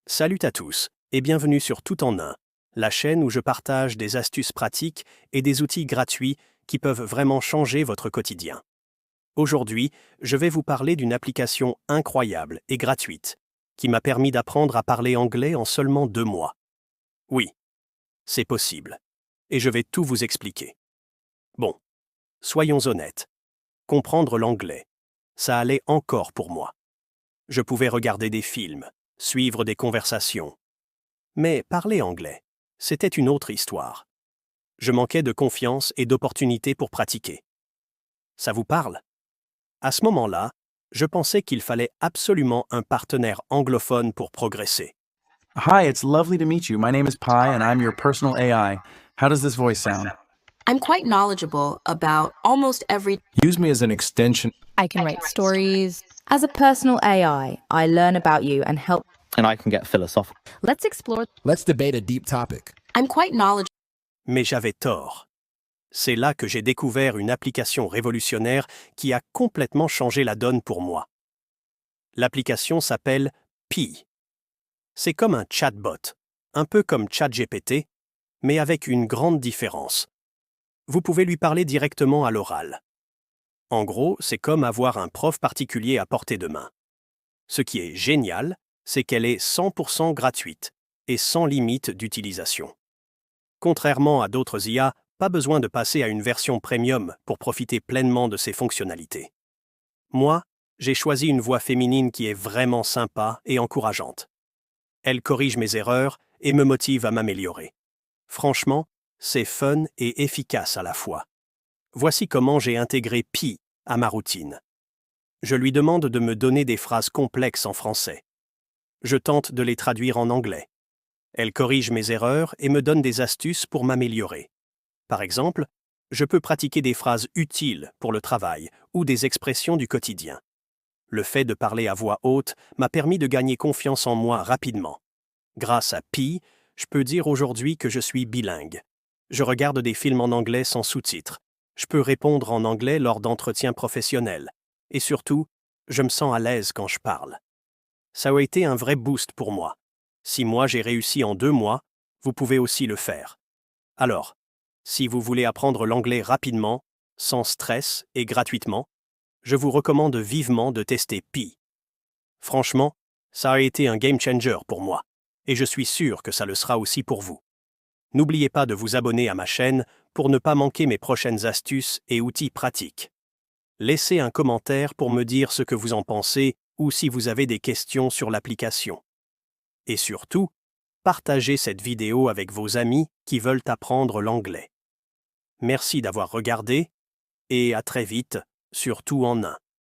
Salut à tous et bienvenue sur Tout en un, la chaîne où je partage des astuces pratiques et des outils gratuits qui peuvent vraiment changer votre quotidien. Aujourd'hui, je vais vous parler d'une application incroyable et gratuite qui m'a permis d'apprendre à parler anglais en seulement 2 mois. Oui, c'est possible. Et je vais tout vous expliquer. Bon, soyons honnêtes. Comprendre l'anglais, ça allait encore pour moi. Je pouvais regarder des films, suivre des conversations. Mais parler anglais, c'était une autre histoire. Je manquais de confiance et d'opportunités pour pratiquer. Ça vous parle? À ce moment-là, je pensais qu'il fallait absolument un partenaire anglophone pour progresser. Hi, it's lovely to meet you. My name is Pi, and I'm your personal AI. How does this voice sound? I'm quite knowledgeable about almost every. Use me as an extension. I can write stories. As a personal AI, I learn about you and help. And I can get philosophical. Let's explore. Let's debate a deep topic. I'm quite knowledgeable. Mais j'avais tort. C'est là que j'ai découvert une application révolutionnaire qui a complètement changé la donne pour moi. L'application s'appelle Pi. C'est comme un chatbot, un peu comme ChatGPT, mais avec une grande différence. Vous pouvez lui parler directement à l'oral. En gros, c'est comme avoir un prof particulier à portée de main. Ce qui est génial, c'est qu'elle est 100% gratuite et sans limite d'utilisation. Contrairement à d'autres IA, pas besoin de passer à une version premium pour profiter pleinement de ses fonctionnalités. Moi, j'ai choisi une voix féminine qui est vraiment sympa et encourageante. Elle corrige mes erreurs et me motive à m'améliorer. Franchement, c'est fun et efficace à la fois. Voici comment j'ai intégré Pi à ma routine. Je lui demande de me donner des phrases complexes en français. Je tente de les traduire en anglais. Elle corrige mes erreurs et me donne des astuces pour m'améliorer. Par exemple, je peux pratiquer des phrases utiles pour le travail ou des expressions du quotidien. Le fait de parler à voix haute m'a permis de gagner confiance en moi rapidement. Grâce à Pi, je peux dire aujourd'hui que je suis bilingue. Je regarde des films en anglais sans sous-titres. Je peux répondre en anglais lors d'entretiens professionnels. Et surtout, je me sens à l'aise quand je parle. Ça a été un vrai boost pour moi. Si moi j'ai réussi en 2 mois, vous pouvez aussi le faire. Alors, si vous voulez apprendre l'anglais rapidement, sans stress et gratuitement, je vous recommande vivement de tester Pi. Franchement, ça a été un game changer pour moi, et je suis sûr que ça le sera aussi pour vous. N'oubliez pas de vous abonner à ma chaîne pour ne pas manquer mes prochaines astuces et outils pratiques. Laissez un commentaire pour me dire ce que vous en pensez ou si vous avez des questions sur l'application. Et surtout, partagez cette vidéo avec vos amis qui veulent apprendre l'anglais. Merci d'avoir regardé et à très vite, sur Tout en un.